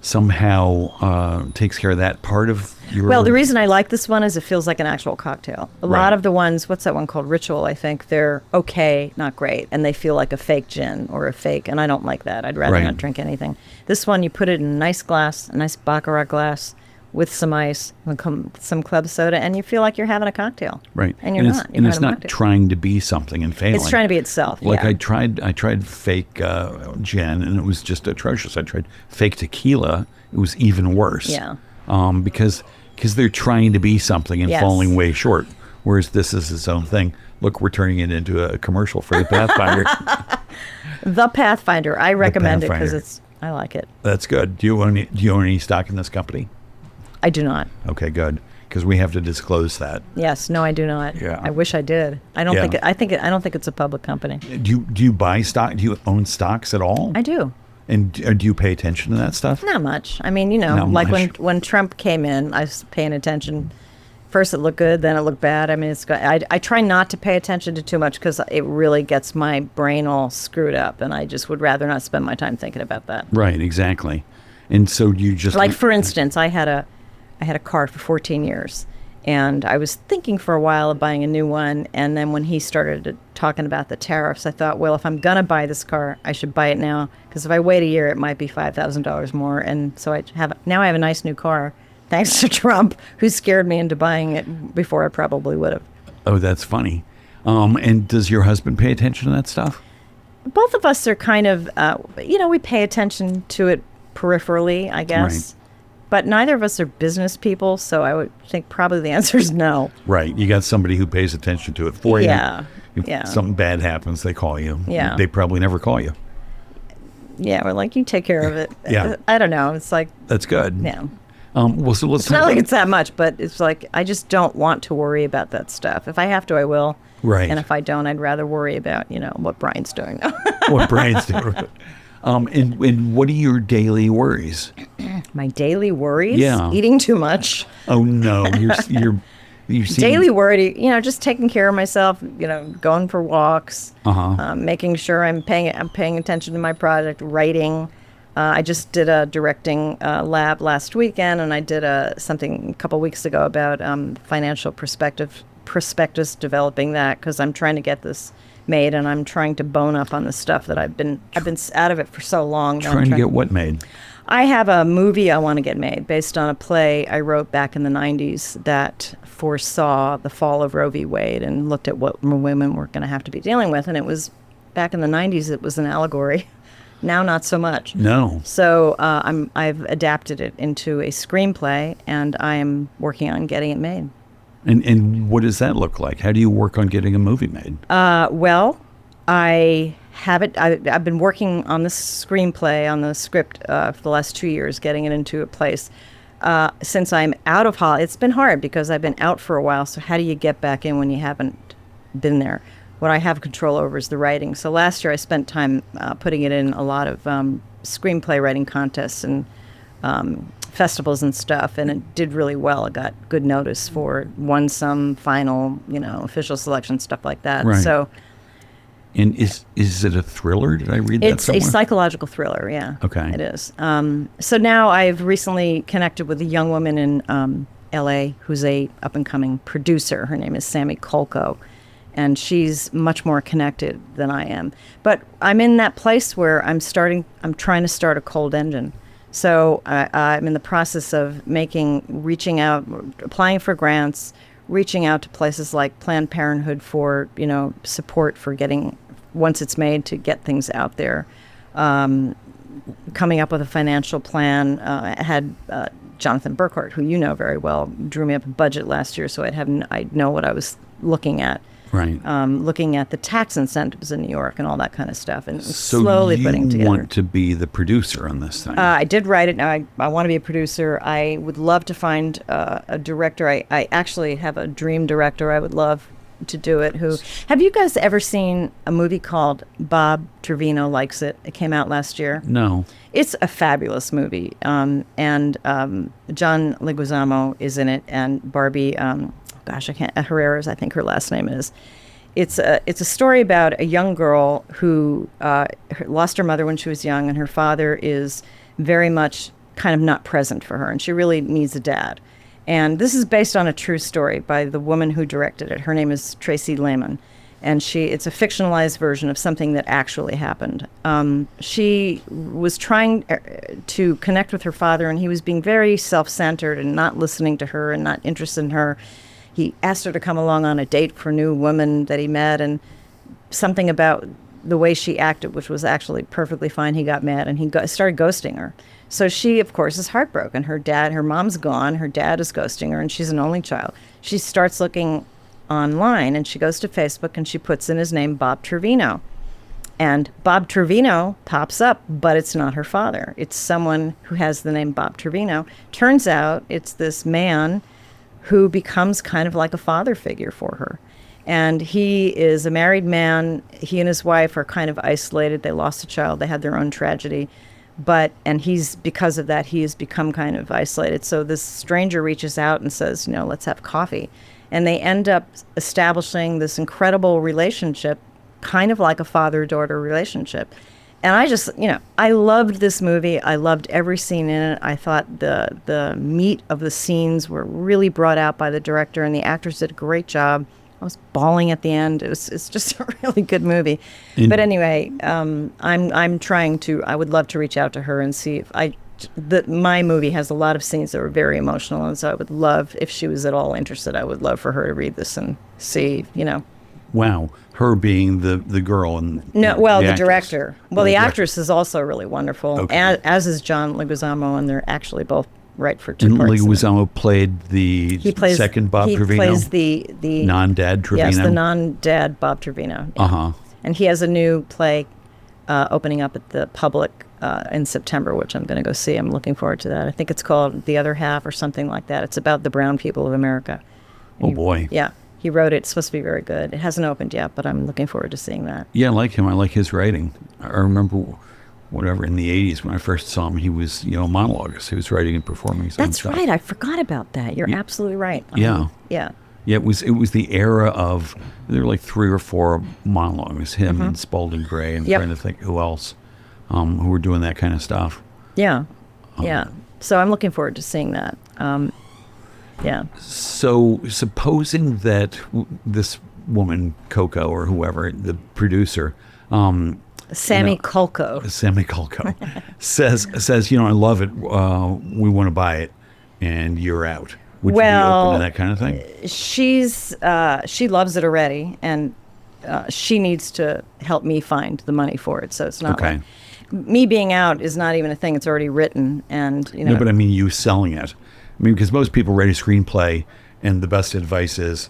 somehow takes care of that part of your. Well, the reason I like this one is it feels like an actual cocktail. A Right. lot of the ones, what's that one called? Ritual, I think. They're okay, not great, and they feel like a fake gin or a fake, and I don't like that. I'd rather Right. not drink anything. This one, you put it in a nice glass, a nice Baccarat glass with some ice, and some club soda, and you feel like you're having a cocktail. right, And you're it's, not. You're and it's having a not cocktail. trying to be something and failing. It's trying to be itself. Like yeah. I tried fake gin, and it was just atrocious. I tried fake tequila; it was even worse. Yeah. Because they're trying to be something and Yes. falling way short. Whereas this is its own thing. Look, we're turning it into a commercial for the Pathfinder. The Pathfinder. I recommend it because Pathfinder. I like it. That's good. Do you own any stock in this company? I do not. Okay, good. Because we have to disclose that. Yes, no, I do not. Yeah. I wish I did. I don't Yeah. think. I don't think it's a public company. Do you buy stock? Do you own stocks at all? I do. And do you pay attention to that stuff? Not much. I mean, Not like much. when Trump came in, I was paying attention. First it looked good, then it looked bad. I mean, I try not to pay attention to too much because it really gets my brain all screwed up, and I just would rather not spend my time thinking about that. Right, exactly. And so you just Like for instance, I had a car for 14 years, and I was thinking for a while of buying a new one. And then when he started talking about the tariffs, I thought, well, if I'm gonna buy this car, I should buy it now, because if I wait a year, it might be $5,000 more. And so now I have a nice new car, thanks to Trump, who scared me into buying it before I probably would have. Oh, that's funny. And does your husband pay attention to that stuff? Both of us are kind of, we pay attention to it peripherally, I guess. Right. But neither of us are business people, so I would think probably the answer is no. Right. You got somebody who pays attention to it for Yeah, you. If yeah. something bad happens, they call you. Yeah. They probably never call you. Yeah, we're like, you take care of it. Yeah. I don't know. It's like, That's good. yeah. Well, so let's It's not like it's that much, but it's like, I just don't want to worry about that stuff. If I have to, I will. Right. And if I don't, I'd rather worry about, what Brian's doing now. what Brian's doing. And what are your daily worries? My daily worries? Yeah. Eating too much. Oh no, you seem Daily worry, just taking care of myself, going for walks, Uh-huh. making sure I'm paying attention to my project, writing. I just did a directing lab last weekend, and I did something a couple weeks ago about financial prospectus, developing that, because I'm trying to get this made, and I'm trying to bone up on the stuff that I've been out of it for so long. that I'm trying to get what made? I have a movie I want to get made based on a play I wrote back in the 90s that foresaw the fall of Roe v. Wade and looked at what women were going to have to be dealing with. And it was, back in the 90s, it was an allegory. Now, not so much. No. So I've adapted it into a screenplay, and I'm working on getting it made. And what does that look like? How do you work on getting a movie made? Well, I have it. I've been working on this screenplay, on the script for the last 2 years, getting it into a place. Since I'm out of Hollywood, it's been hard because I've been out for a while. So how do you get back in when you haven't been there? What I have control over is the writing. So last year I spent time putting it in a lot of screenplay writing contests and festivals and stuff, and it did really well. It got good notice for it, won some final, official selection, stuff like that. Right. So. And is it a thriller? Did I read that somewhere? It's a psychological thriller, yeah. Okay. It is. So now I've recently connected with a young woman in L.A. who's a up-and-coming producer. Her name is Sammy Kolko, and she's much more connected than I am. But I'm in that place where I'm trying to start a cold engine. So I'm in the process of reaching out, applying for grants, reaching out to places like Planned Parenthood for, support for getting, once it's made, to get things out there. Coming up with a financial plan. I had Jonathan Burkhart, who you know very well, drew me up a budget last year, so I'd know what I was looking at. Right. Looking at the tax incentives in New York and all that kind of stuff, and slowly putting together. So you want to be the producer on this thing? I did write it. Now I want to be a producer. I would love to find a director. I actually have a dream director. I would love to do it. Have you guys ever seen a movie called Bob Trevino Likes It? It came out last year. No. It's a fabulous movie, and John Leguizamo is in it, and Barbie. Herrera's, I think her last name is. It's a story about a young girl who lost her mother when she was young, and her father is very much kind of not present for her, and she really needs a dad. And this is based on a true story by the woman who directed it. Her name is Tracy Lehman, and it's a fictionalized version of something that actually happened. She was trying to connect with her father, and he was being very self-centered and not listening to her and not interested in her. He asked her to come along on a date for a new woman that he met, and something about the way she acted, which was actually perfectly fine, he got mad, and he started ghosting her. So she, of course, is heartbroken. Her mom's gone, her dad is ghosting her, and she's an only child. She starts looking online, and she goes to Facebook, and she puts in his name, Bob Trevino. And Bob Trevino pops up, but it's not her father. It's someone who has the name Bob Trevino. Turns out it's this man who becomes kind of like a father figure for her. And he is a married man. He and his wife are kind of isolated. They lost a child. They had their own tragedy. Because of that, he has become kind of isolated. So this stranger reaches out and says, let's have coffee. And they end up establishing this incredible relationship, kind of like a father-daughter relationship. And I just, I loved this movie. I loved every scene in it. I thought the meat of the scenes were really brought out by the director, and the actors did a great job. I was bawling at the end. It's just a really good movie. But anyway, I would love to reach out to her and see if my movie has a lot of scenes that were very emotional, and so I would love, if she was at all interested, I would love for her to read this and see, Wow, her being the girl and the director. Well, the actress is also really wonderful, okay. as is John Leguizamo, and they're actually both right for two and parts. Leguizamo played second Bob Trevino? He plays the non-dad Trevino? Yes, the non-dad Bob Trevino. Yeah. Uh-huh. And he has a new play opening up at the public in September, which I'm going to go see. I'm looking forward to that. I think it's called The Other Half or something like that. It's about the brown people of America. Oh, boy. Yeah. He wrote it. It's supposed to be very good. It hasn't opened yet, but I'm looking forward to seeing that. Yeah, I like him. I like his writing. I remember, in the 80s when I first saw him, he was, a monologuist. He was writing and performing his own stuff. That's right. I forgot about that. You're absolutely right. Yeah. Yeah. Yeah, it was the era of, there were like 3 or 4 monologues, him and Spalding Gray, and trying to think who else, who were doing that kind of stuff. Yeah. Yeah. So I'm looking forward to seeing that. Yeah. So supposing that this woman, Coco or whoever, the producer, Sammy Kulko. Sammy Kulko says, I love it. We want to buy it, and you're out. Would you be open to that kind of thing? She loves it already, and she needs to help me find the money for it. So it's not okay. like me being out is not even a thing. It's already written, and No, but I mean you selling it. I mean, because most people write a screenplay, and the best advice is,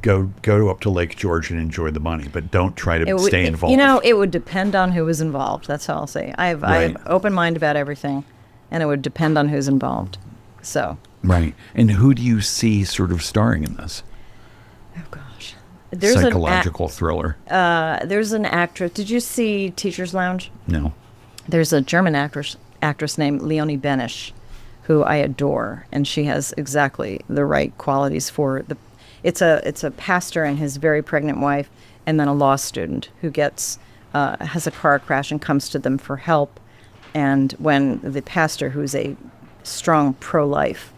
go up to Lake George and enjoy the money, but don't try to stay involved. It would depend on who was involved. That's all I'll say. I have open mind about everything, and it would depend on who's involved. So. Right. And who do you see sort of starring in this? Oh gosh. Psychological thriller. There's an actress. Did you see Teacher's Lounge? No. There's a German actress named Leonie Benisch, who I adore, and she has exactly the right qualities for the. It's a pastor and his very pregnant wife, and then a law student who has a car crash and comes to them for help. And when the pastor, who's a strong pro-life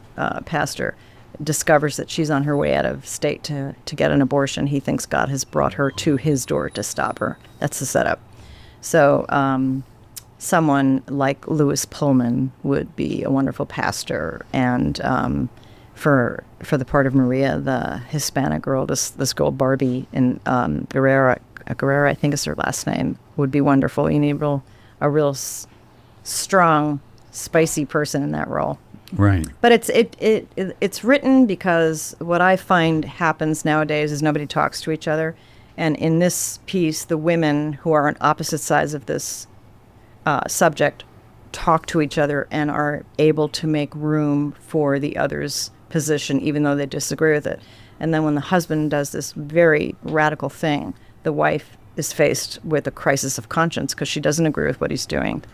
pastor, discovers that she's on her way out of state to get an abortion, he thinks God has brought her to his door to stop her. That's the setup. So someone like Louis Pullman would be a wonderful pastor, and for the part of Maria, the Hispanic girl, this girl Barbie in Guerrera, I think is her last name, would be wonderful. You need a real strong, spicy person in that role. Right. But it's written because what I find happens nowadays is nobody talks to each other. And in this piece, the women who are on opposite sides of this subject talk to each other and are able to make room for the other's position, even though they disagree with it. And then when the husband does this very radical thing, the wife is faced with a crisis of conscience because she doesn't agree with what he's doing.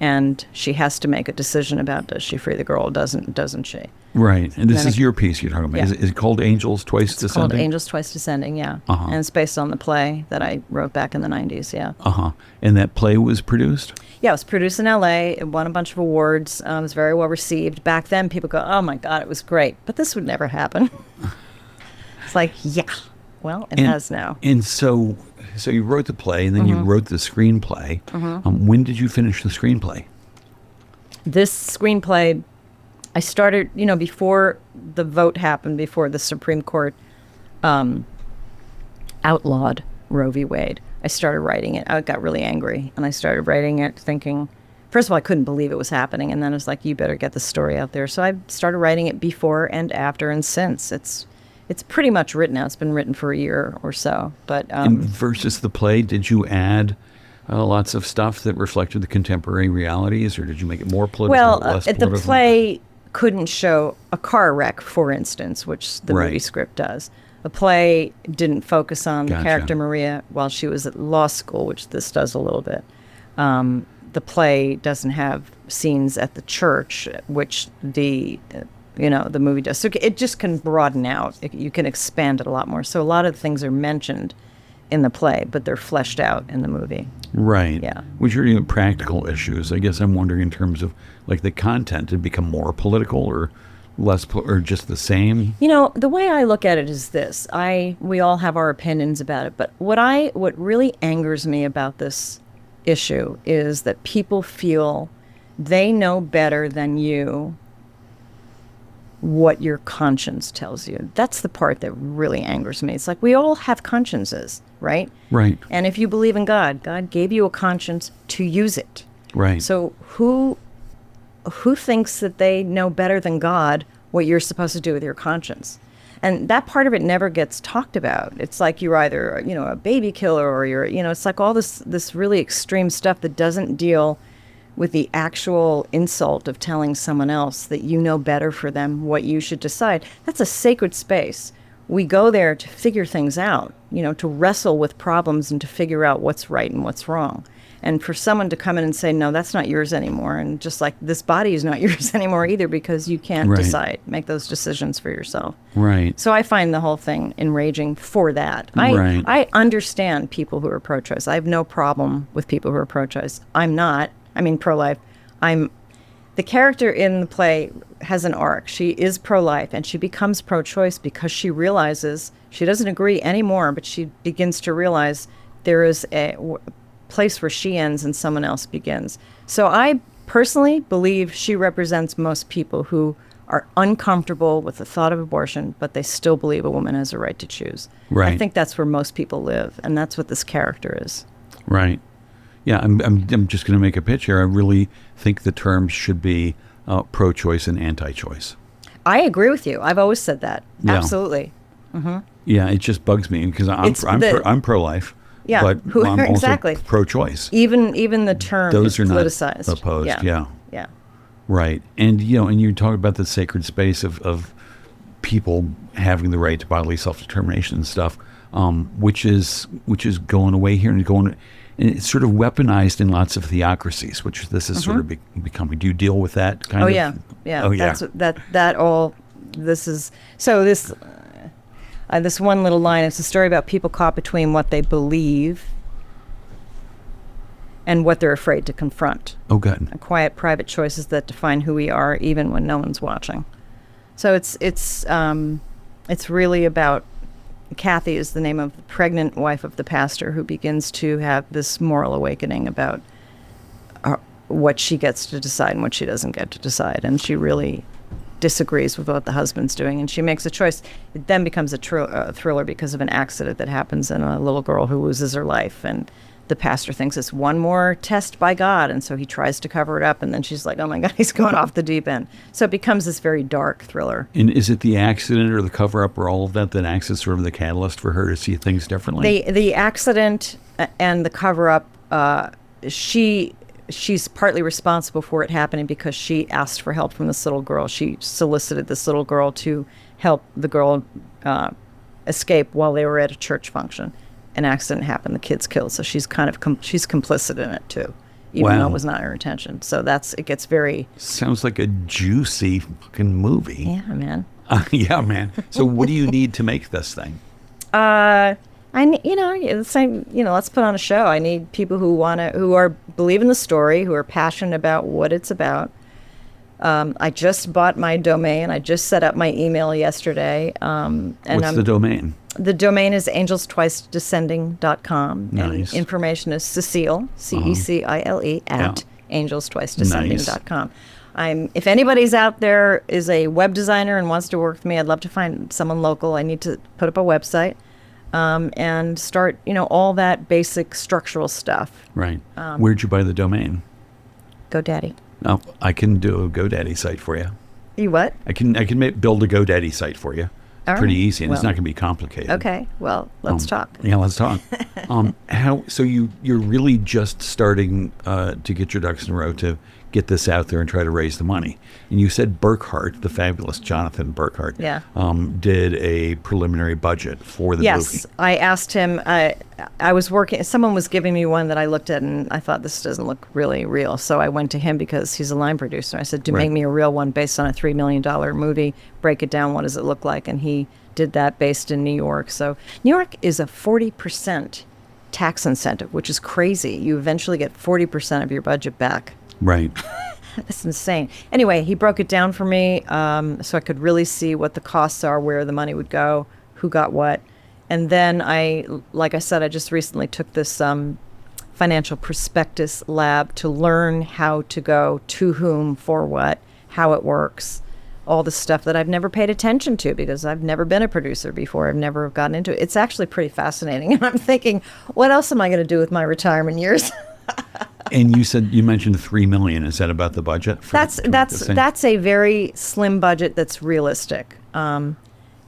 And she has to make a decision about, does she free the girl or doesn't she? Right. And this is your piece you're talking about. Yeah. Is it called Angels Twice Descending? It's called Angels Twice Descending, yeah. Uh-huh. And it's based on the play that I wrote back in the 90s, yeah. Uh-huh. And that play was produced? Yeah, it was produced in L.A. It won a bunch of awards. It was very well received. Back then, people go, oh, my God, it was great. But this would never happen. It's like, yeah. Well, it has now. And so you wrote the play, and then you wrote the screenplay. When did you finish the screenplay? This screenplay, I started, before the vote happened, before the Supreme Court outlawed Roe v. Wade. I started writing it. I got really angry, and I started writing it thinking, first of all, I couldn't believe it was happening, and then it was like, you better get the story out there. So I started writing it before and after and since. It's pretty much written now. It's been written for a year or so. But and versus the play, did you add lots of stuff that reflected the contemporary realities, or did you make it more political, less political? The play couldn't show a car wreck, for instance, which the movie script does. The play didn't focus on the character Maria while she was at law school, which this does a little bit. The play doesn't have scenes at the church, which the movie does. So it just can broaden out. You can expand it a lot more. So a lot of things are mentioned in the play, but they're fleshed out in the movie. Right. Yeah. Which are even practical issues. I guess I'm wondering in terms of like the content, did it become more political or less, or just the same? The way I look at it is this. We all have our opinions about it, but what really angers me about this issue is that people feel they know better than you what your conscience tells you. That's the part that really angers me. It's like we all have consciences, right? Right. And if you believe in God, God gave you a conscience to use it. Right. So who thinks that they know better than God what you're supposed to do with your conscience? And that part of it never gets talked about. It's like you're either, a baby killer or you're, it's like all this really extreme stuff that doesn't deal with the actual insult of telling someone else that you know better for them what you should decide. That's a sacred space. We go there to figure things out, to wrestle with problems and to figure out what's right and what's wrong. And for someone to come in and say, no, that's not yours anymore, and just like this body is not yours anymore either because you can't decide, make those decisions for yourself. Right. So I find the whole thing enraging for that. I understand people who are pro-choice. I have no problem with people who are pro-choice. I'm not. Pro-life. The character in the play has an arc. She is pro-life, and she becomes pro-choice because she realizes she doesn't agree anymore, but she begins to realize there is a place where she ends and someone else begins. So I personally believe she represents most people who are uncomfortable with the thought of abortion, but they still believe a woman has a right to choose. Right. I think that's where most people live, and that's what this character is. Right. Yeah, I'm just going to make a pitch here. I really think the terms should be pro-choice and anti-choice. I agree with you. I've always said that. Yeah. Absolutely. Yeah, it just bugs me because I'm pro-life. Yeah, but I'm also exactly pro-choice. Even the term Those is are politicized. not opposed. Yeah. Yeah. Right. And you talk about the sacred space of people having the right to bodily self-determination and stuff, which is going away here and it's sort of weaponized in lots of theocracies, which this is sort of becoming. Do you deal with that kind of? Yeah. Oh yeah. That all. This is so. This one little line. It's a story about people caught between what they believe and what they're afraid to confront. Oh, good. Quiet, private choices that define who we are, even when no one's watching. So it's really about. Kathy is the name of the pregnant wife of the pastor who begins to have this moral awakening about what she gets to decide and what she doesn't get to decide, and she really disagrees with what the husband's doing, and she makes a choice. It then becomes a thriller because of an accident that happens in a little girl who loses her life, and the pastor thinks it's one more test by God, and so he tries to cover it up, and then she's like, oh my God, he's going off the deep end. So it becomes this very dark thriller. And is it the accident or the cover-up or all of that acts as sort of the catalyst for her to see things differently? The accident and the cover-up, she's partly responsible for it happening because she asked for help from this little girl. She solicited this little girl to help the girl escape while they were at a church function. An accident happened, the kid's killed, so she's kind of she's complicit in it too, even though it was not her intention. So it gets very. Sounds like a juicy fucking movie. Yeah, man. Yeah, man. So what do you need to make this thing? Let's put on a show. I need people who believe in the story, who are passionate about what it's about. I just bought my domain. I just set up my email yesterday. What's the domain? The domain is angelstwicedescending.com. Nice. And information is Cecile, Cecile, at angelstwicedescending.com. If anybody's out there is a web designer and wants to work with me, I'd love to find someone local. I need to put up a website and start, all that basic structural stuff. Right. Where'd you buy the domain? GoDaddy. Oh, I can do a GoDaddy site for you. You what? I can build a GoDaddy site for you. All Pretty right. easy, and it's not going to be complicated. Okay. Well, let's talk. Yeah, let's talk. So you're really just starting to get your ducks in a row to get this out there and try to raise the money. And you said Burkhart, the fabulous Jonathan Burkhart, did a preliminary budget for the movie. Yes, I asked him. I was working. Someone was giving me one that I looked at, and I thought this doesn't look really real. So I went to him because he's a line producer. I said, make me a real one based on a $3 million movie. Break it down. What does it look like? And he did that based in New York. So New York is a 40% tax incentive, which is crazy. You eventually get 40% of your budget back. Right. That's insane. Anyway, he broke it down for me so I could really see what the costs are, where the money would go, who got what. And then like I said, I just recently took this financial prospectus lab to learn how to go to whom, for what, how it works, all the stuff that I've never paid attention to because I've never been a producer before. I've never gotten into it. It's actually pretty fascinating. And I'm thinking, what else am I going to do with my returement years? And you mentioned $3 million. Is that about the budget? That's a very slim budget that's realistic. And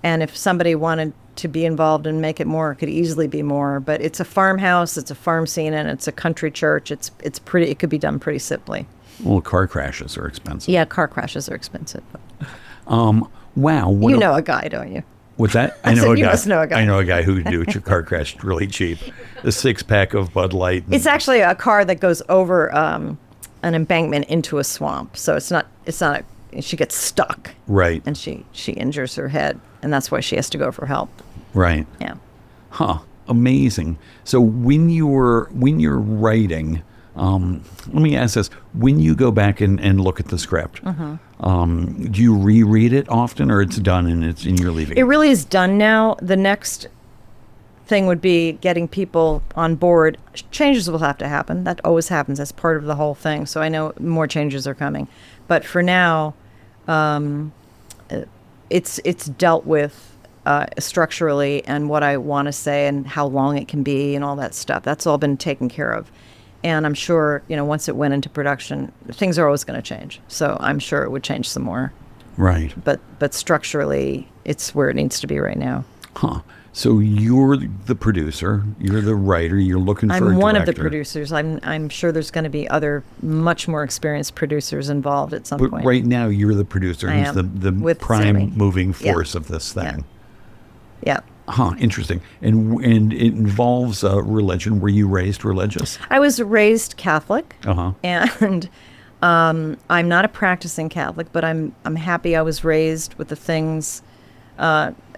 if somebody wanted to be involved and make it more, it could easily be more. But it's a farmhouse, it's a farm scene, and it's a country church. It's pretty. It could be done pretty simply. Well, car crashes are expensive. Yeah, car crashes are expensive. Wow. You know a guy, don't you? What's that? I know a guy. You must know a guy. I know a guy who can do a car crash really cheap. A 6-pack of Bud Light. It's actually a car that goes over an embankment into a swamp. So it's not she gets stuck. Right. And she injures her head, and that's why she has to go for help. Right. Yeah. Huh. Amazing. So when you're writing, let me ask this: when you go back and look at the script, do you reread it often, or it's done and you're leaving? It really is done now. The next thing would be getting people on board. Changes will have to happen. That always happens. That's part of the whole thing. So I know more changes are coming. But for now, it's dealt with structurally, and what I want to say and how long it can be and all that stuff. That's all been taken care of. And I'm sure, once it went into production, things are always going to change. So I'm sure it would change some more. Right. But structurally, it's where it needs to be right now. Huh. So you're the producer, you're the writer, you're looking for a director. I'm one of the producers. I'm sure there's going to be other much more experienced producers involved at some point. But right now, you're the producer who's the prime Sammy. moving force of this thing. Yeah. Huh, interesting. And it involves religion. Were you raised religious? I was raised Catholic, Uh-huh. and I'm not a practicing Catholic, but I'm happy I was raised with the things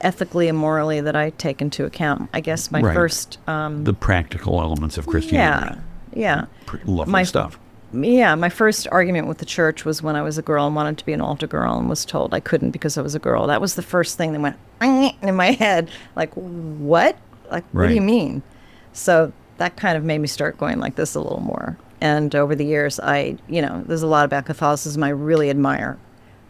ethically and morally that I take into account. I guess my Right. first... the practical elements of Christianity. Yeah. Lovely stuff. Yeah, my first argument with the church was when I was a girl and wanted to be an altar girl and was told I couldn't because I was a girl. That was the first thing that went in my head. Like, what? Like, what do you Right. mean? So that kind of made me start going like this a little more. And over the years, there's a lot about Catholicism I really admire,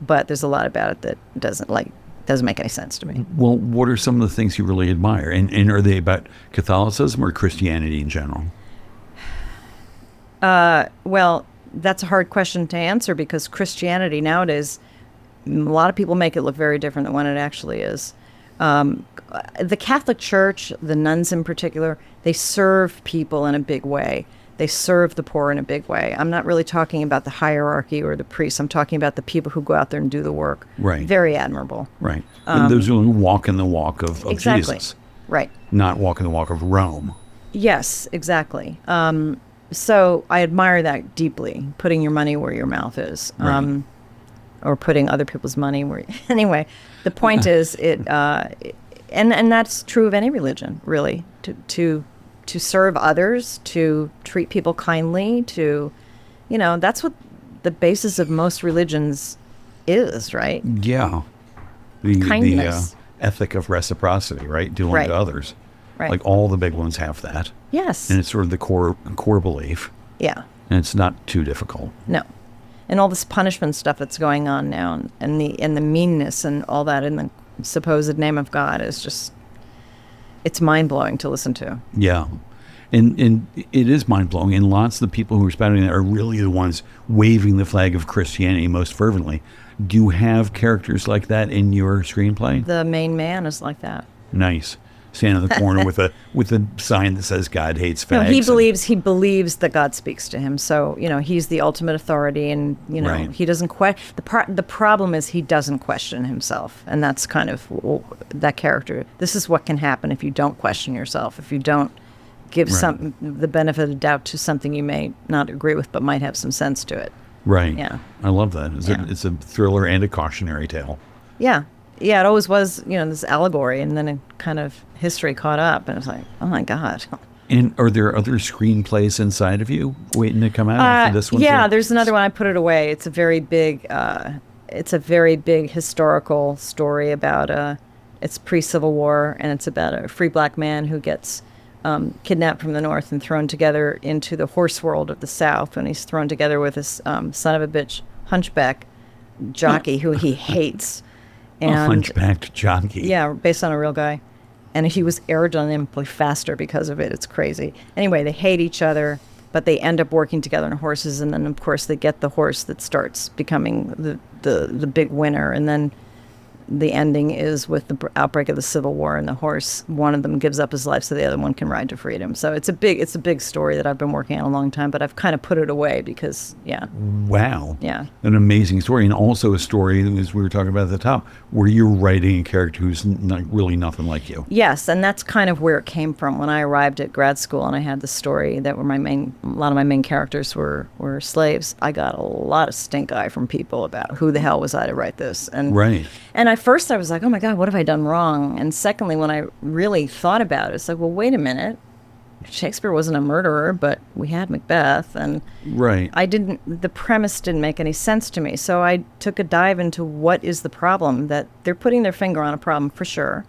but there's a lot about it that doesn't make any sense to me. Well, what are some of the things you really admire? And are they about Catholicism or Christianity in general? Well, that's a hard question to answer because Christianity nowadays, a lot of people make it look very different than what it actually is. The Catholic Church, the nuns in particular, they serve people in a big way. They serve the poor in a big way. I'm not really talking about the hierarchy or the priests. I'm talking about the people who go out there and do the work. Right. Very admirable. Right. And those who walk in the walk of Exactly. Jesus. Right. Not walk in the walk of Rome. Yes, exactly. So I admire that deeply, putting your money where your mouth is, Right. or putting other people's money where... Anyway, the point is, and that's true of any religion, really, to serve others, to treat people kindly, that's what the basis of most religions is, right? Yeah. The Kindness. ethic of reciprocity, right? Doing Right. to others. Right. Like all the big ones have that. Yes. And it's sort of the core belief. Yeah. And it's not too difficult. No. And all this punishment stuff that's going on now, and the meanness and all that in the supposed name of God is just, it's mind-blowing to listen to. Yeah. And it is mind-blowing. And lots of the people who are spouting that are really the ones waving the flag of Christianity most fervently. Do you have characters like that in your screenplay? The main man is like that. Nice. Stand in the corner with a sign that says God hates fags. No, he believes that God speaks to him. So, he's the ultimate authority, and, Right. he doesn't the problem is he doesn't question himself. And that's kind of that character. This is what can happen if you don't question yourself, if you don't give Right. the benefit of the doubt to something you may not agree with but might have some sense to it. Right. Yeah. I love that. Yeah. It's a thriller and a cautionary tale. Yeah. Yeah, it always was, this allegory, and then it kind of history caught up, and it was like, oh my God. And are there other screenplays inside of you waiting to come out after this one? Yeah, too? there's another one. I put it away. It's a very big historical story about it's pre-Civil War, and it's about a free black man who gets kidnapped from the North and thrown together into the horse world of the South, and he's thrown together with this son of a bitch hunchback jockey who he hates. A hunchbacked jockey. Yeah, based on a real guy. And he was aerodynamically faster because of it. It's crazy. Anyway, they hate each other, but they end up working together on horses. And then, of course, they get the horse that starts becoming the big winner. And then the ending is with the outbreak of the Civil War, and the horse, one of them gives up his life so the other one can ride to freedom. So it's a big story that I've been working on a long time, but I've kind of put it away because, Wow. Yeah. An amazing story, and also a story, as we were talking about at the top, where you're writing a character who's really nothing like you. Yes, and that's kind of where it came from. When I arrived at grad school and I had the story that were a lot of my main characters were slaves, I got a lot of stink eye from people about who the hell was I to write this. And Right. And at first I was like, oh my God, what have I done wrong? And secondly, when I really thought about it, it's like, well, wait a minute. Shakespeare wasn't a murderer, but we had Macbeth, and Right. the premise didn't make any sense to me. So I took a dive into what is the problem, that they're putting their finger on a problem for sure.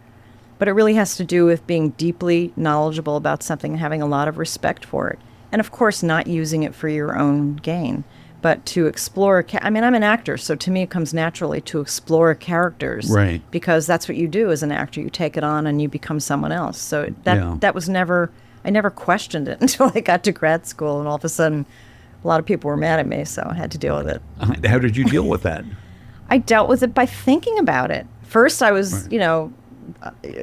But it really has to do with being deeply knowledgeable about something and having a lot of respect for it. And of course, not using it for your own gain, but to explore. I'm an actor, so to me it comes naturally to explore characters. Right. Because that's what you do as an actor. You take it on and you become someone else. So that was never, I never questioned it until I got to grad school, and all of a sudden a lot of people were mad at me, so I had to deal with it. How did you deal with that? I dealt with it by thinking about it. First I was,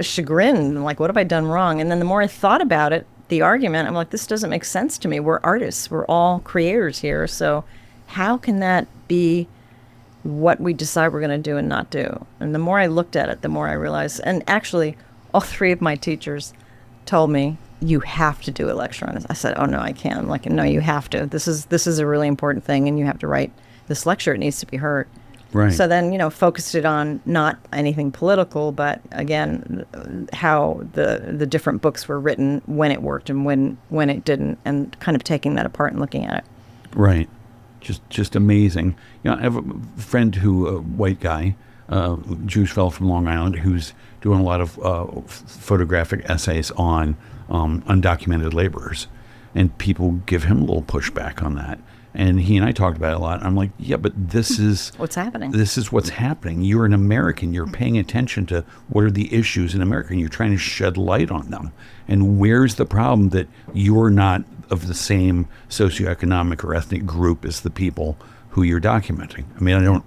chagrined, like, what have I done wrong? And then the more I thought about it, the argument, I'm like, this doesn't make sense to me. We're artists. We're all creators here. So how can that be what we decide we're going to do and not do? And the more I looked at it, the more I realized, and actually all three of my teachers told me, you have to do a lecture on it. I said, oh, no, I can't. I'm like, no, you have to. This is a really important thing, and you have to write this lecture. It needs to be heard. Right. So then, focused it on not anything political, but again, how the different books were written, when it worked and when it didn't, and kind of taking that apart and looking at it. Right. Just amazing. I have a friend a white guy, Jewish fellow from Long Island, who's doing a lot of photographic essays on undocumented laborers, and people give him a little pushback on that. And he and I talked about it a lot. I'm like, yeah, but this is what's happening. This is what's happening. You're an American. You're paying attention to what are the issues in America, and you're trying to shed light on them. And where's the problem that you're not of the same socioeconomic or ethnic group as the people who you're documenting? I mean,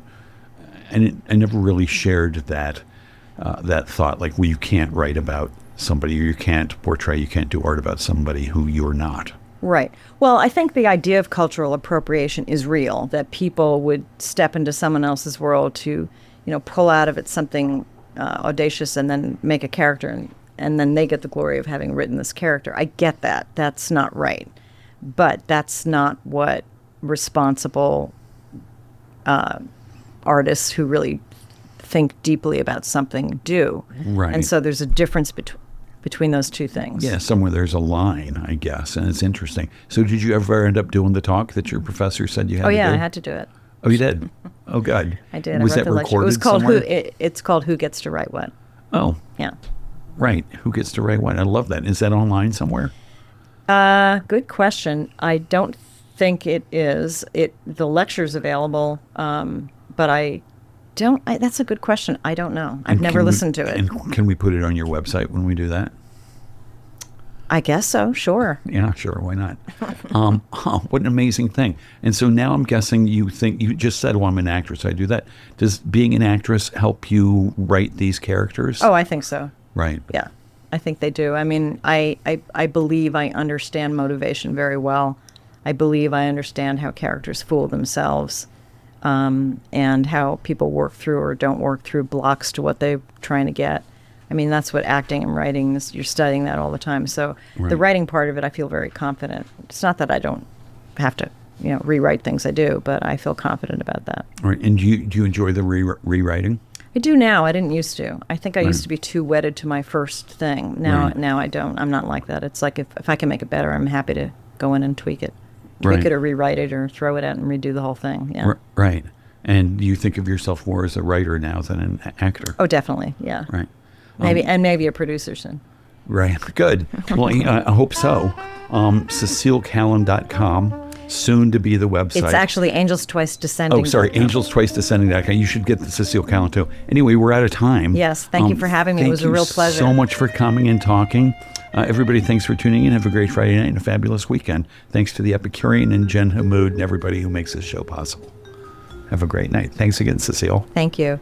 I never really shared that thought, like, well, you can't write about somebody, or you can't do art about somebody who you're not. Right. Well, I think the idea of cultural appropriation is real, that people would step into someone else's world to, pull out of it something audacious and then make a character, and then they get the glory of having written this character. I get that. That's not right. But that's not what responsible artists who really think deeply about something do. Right. And so there's a difference between those two things. Yeah, somewhere there's a line, I guess, and it's interesting. So did you ever end up doing the talk that your professor said you had to do? Oh, yeah, I had to do it. Oh, you did? Oh, good. I did. Was I wrote that the lecture. recorded It was called somewhere? It's called Who Gets to Write What. Oh. Yeah. Right. Who Gets to Write What? I love that. Is that online somewhere? Good question. I don't think it is. The lecture's available, but I don't. That's a good question. I don't know. I've never listened to it. And can we put it on your website when we do that? I guess so. Sure. Yeah, sure. Why not? What an amazing thing. And so now I'm guessing you just said, well, I'm an actress. I do that. Does being an actress help you write these characters? Oh, I think so. Right. Yeah, I think they do. I mean, I believe I understand motivation very well. I believe I understand how characters fool themselves, and how people work through or don't work through blocks to what they're trying to get. I mean, that's what acting and writing is. You're studying that all the time. So Right. The writing part of it, I feel very confident. It's not that I don't have to, rewrite things. I do, but I feel confident about that. All right. And do you enjoy the rewriting? I do now. I didn't used to. I think I Right. used to be too wedded to my first thing. Now, Right. now I don't. I'm not like that. It's like if I can make it better, I'm happy to go in and tweak it Right. or rewrite it or throw it out and redo the whole thing. Yeah. Right. And you think of yourself more as a writer now than an actor? Oh, definitely. Yeah. Right. Maybe a producer soon. Right. Good. Well, I hope so. CecileCallan.com, soon to be the website. It's actually Angels Twice Descending. Oh, sorry, AngelsTwiceDescending.com. You should get the Cecile Callan too. Anyway, we're out of time. Yes, thank you for having me. It was a real pleasure. Thank you so much for coming and talking. Everybody, thanks for tuning in. Have a great Friday night and a fabulous weekend. Thanks to the Epicurean and Jen Hammoud and everybody who makes this show possible. Have a great night. Thanks again, Cecile. Thank you.